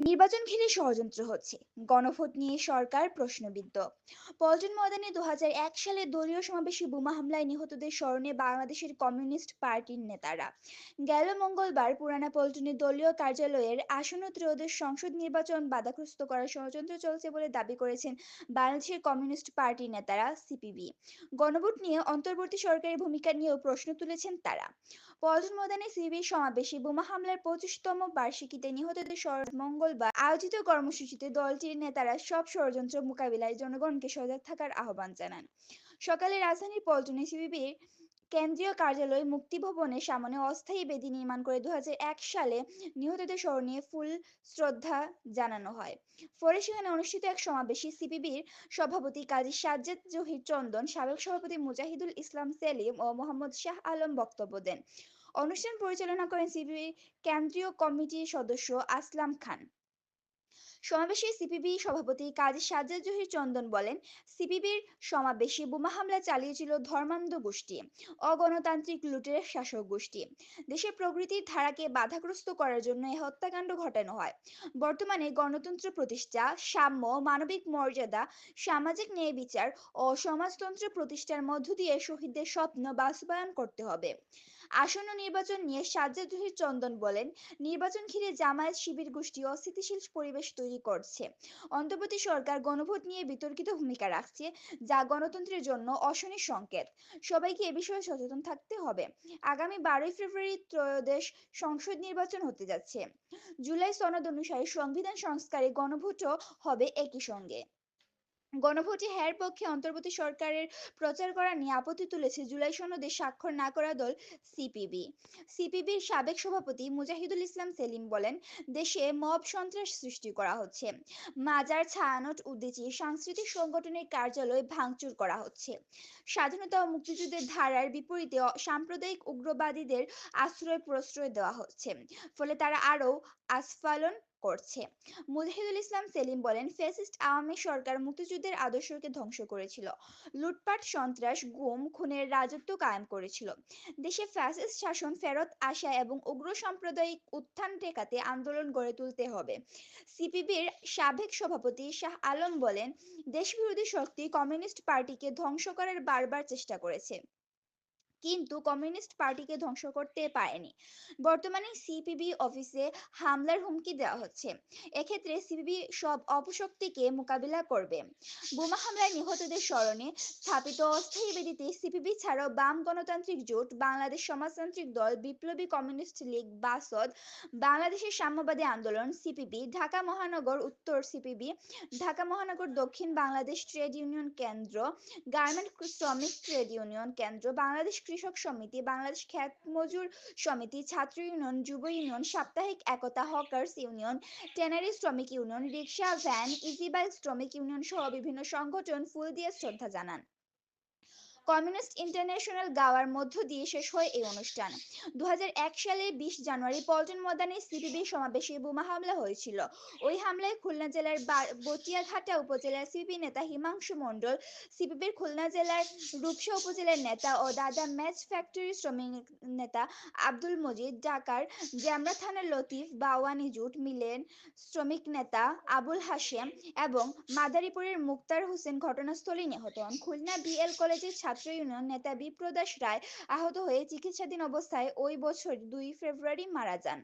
নির্বাচন ঘিরে ষড়যন্ত্র হচ্ছে, গণভোট নিয়ে সরকার প্রশ্নবিদ্ধ। পল্টন ময়দানে ২০০১ সালে দলীয় সমাবেশে বোমা হামলায় নিহতদের স্মরণে বাংলাদেশের কমিউনিস্ট পার্টির নেতারা গেল মঙ্গলবার পুরানা পল্টনে দলীয় কার্যালয়ের আসন্ন ত্রয়োদশ সংসদ নির্বাচন বাধাগ্রস্ত করার ষড়যন্ত্র চলছে বলে দাবি করেছেন বাংলাদেশের কমিউনিস্ট পার্টির নেতারা সিপিবি। গণভোট নিয়ে অন্তর্বর্তী সরকারের ভূমিকা নিয়েও প্রশ্ন তুলেছেন তারা। পল্টন ময়দানে সিবির সমাবেশে বোমা হামলার ২৫তম বার্ষিকীতে নিহতদের স্মরণে মঙ্গলবার আয়োজিত কর্মসূচিতে দলটির নেতারা সব ষড়যন্ত্র মোকাবিলায় জনগণকে সজাগ থাকার আহ্বান জানান। সকালে রাজধানীর পল্টনে সিপিবির কেন্দ্রীয় কার্যালয় মুক্তিভবনের সামনে অস্থায়ী বেদি নির্মাণ করে ২০০১ সালে নিহতদের স্মরণে ফুল শ্রদ্ধা জানানো হয়। পরে সেখানে অনুষ্ঠিত এক সমাবেশে সিপিবির সভাপতি কাজী সাজ্জাদ জহির চন্দন, সাবেক সভাপতি মুজাহিদুল ইসলাম সেলিম ও মোহাম্মদ শাহ আলম বক্তব্য দেন। অনুষ্ঠান পরিচালনা করেন সিপিবির কেন্দ্রীয় কমিটির সদস্য আসলাম খান। সমাবেশে সিপিবি সভাপতি কাজী সাজ্জাদ জহির চন্দন বলেন, সিপিবির সমাবেশে বোমা হামলা চালিয়েছিল ধর্মান্ধ গোষ্ঠী, অগণতান্ত্রিক লুটের শাসক গোষ্ঠী। দেশের প্রগতির ধারাকে বাধাগ্রস্ত করার জন্য এই হত্যাকাণ্ড ঘটানো হয়। বর্তমানে গণতন্ত্র প্রতিষ্ঠা, সাম্য, মানবিক মর্যাদা, সামাজিক ন্যায় বিচার ও সমাজতন্ত্র প্রতিষ্ঠার মধ্য দিয়ে শহীদদের স্বপ্ন বাস্তবায়ন করতে হবে। আসন্ন নির্বাচন নিয়ে সাজ্জাদ জহির চন্দন বলেন, নির্বাচন ঘিরে জামায়াত শিবির গোষ্ঠী অস্থিতিশীল পরিবেশ তৈরি করছে। অন্তর্বর্তী সরকার গণভোট নিয়ে বিতর্কিত ভূমিকা রাখছে, যা গণতন্ত্রের জন্য অশনি সংকেত। সবাইকে এ বিষয়ে সচেতন থাকতে হবে। আগামী ১২ই ফেব্রুয়ারি ত্রয়োদশ সংসদ নির্বাচন হতে যাচ্ছে। জুলাই সনদ অনুসারে সংবিধান সংস্কারে গণভোটও হবে একই সঙ্গে। গণভোটে হ্যার পক্ষে অন্তর্বর্তী সরকারের প্রচার করা নিয়ে আপত্তি তুলেছে জুলাই সনদে স্বাক্ষর না করা দল সিপিবি। সিপিবির সাবেক সভাপতি মুজাহিদুল ইসলাম সেলিম বলেন, দেশে মব সন্ত্রাস সৃষ্টি করা হচ্ছে, মাজার ছায়ানট উদ্দেশ্যে সাংস্কৃতিক সংগঠনের কার্যালয় ভাঙচুর করা হচ্ছে, স্বাধীনতা ও মুক্তিযুদ্ধের ধারার বিপরীতে সাম্প্রদায়িক উগ্রবাদীদের আশ্রয় প্রশ্রয় দেওয়া হচ্ছে, ফলে তারা আরও আস্ফালন করছে। মুজাহিদুল ইসলাম সেলিম বলেন, ফ্যাসিস্ট আওয়ামী সরকার মুক্তিযুদ্ধের আদর্শকে ধ্বংস করেছিল, লুটপাট, সন্ত্রাস, গুম খুনের রাজত্ব কায়েম করেছিল। দেশে ফ্যাসিস্ট শাসন ফেরত আসা এবং উগ্র সাম্প্রদায়িক উত্থান ঠেকাতে আন্দোলন গড়ে তুলতে হবে। সিপিবির সাবেক সভাপতি শাহ আলম বলেন, দেশবিরোধী শক্তি কমিউনিস্ট পার্টিকে ধ্বংস করার বারবার চেষ্টা করেছে, কিন্তু কমিউনিস্ট পার্টিকে ধ্বংস করতে পারেনি। বর্তমানে সিপিবি অফিসে হামলার হুমকি দেওয়া হচ্ছে। এক্ষেত্রে সিপিবি সব অপশক্তিকে মোকাবিলা করবে। বোমা হামলায় নিহতদের স্মরণে স্থাপিত অস্থায়ী বেদিতে সিপিবি ছাড়াও বাম গণতান্ত্রিক জোট, বাংলাদেশ সমাজতান্ত্রিক দল, বিপ্লবী কমিউনিস্ট লীগ বাসদ, বাংলাদেশের সাম্যবাদী আন্দোলন সিপিবি, ঢাকা মহানগর উত্তর সিপিবি, ঢাকা মহানগর দক্ষিণ বাংলাদেশ ট্রেড ইউনিয়ন কেন্দ্র, গার্মেন্ট শ্রমিক ট্রেড ইউনিয়ন কেন্দ্র, বাংলাদেশ কৃষক সমিতি, বাংলাদেশ খ্যাত মজুর সমিতি, ছাত্র ইউনিয়ন, যুব ইউনিয়ন, সাপ্তাহিক একতা, হকার্স ইউনিয়ন, ট্যানারি শ্রমিক union, rickshaw van, easy bike শ্রমিক ইউনিয়ন সহ বিভিন্ন সংগঠন ফুল দিয়ে শ্রদ্ধা জানান। কমিউনিস্ট ইন্টারন্যাশনাল গাওয়ার মধ্য দিয়ে শেষ হয় এই অনুষ্ঠান। ২০০১ সালের ২০ জানুয়ারি পল্টন ময়দানে সিপিবি সমাবেশে বোমা হামলা হয়েছিল। ওই হামলায় খুলনা জেলার বটিয়াঘাটা উপজেলার সিপিবি নেতা হিমাংশু মণ্ডল, সিপিবির খুলনা জেলার রূপসা উপজেলার নেতা ও দাদা ম্যাচ ফ্যাক্টরি শ্রমিক নেতা আব্দুল মজিদ, ঢাকার জেমরা থানার লতিফ বাওয়ানি জুট মিলের শ্রমিক নেতা আবুল হাশেম এবং মাদারীপুরের মুক্তার হোসেন ঘটনাস্থলেই নিহত হন। খুলনা বিএল কলেজের ছাত্র ইউনিয়ন নেতা বিপ্রদাস রায় আহত হয়ে চিকিৎসাধীন অবস্থায় ওই বছর ২ ফেব্রুয়ারি মারা যান।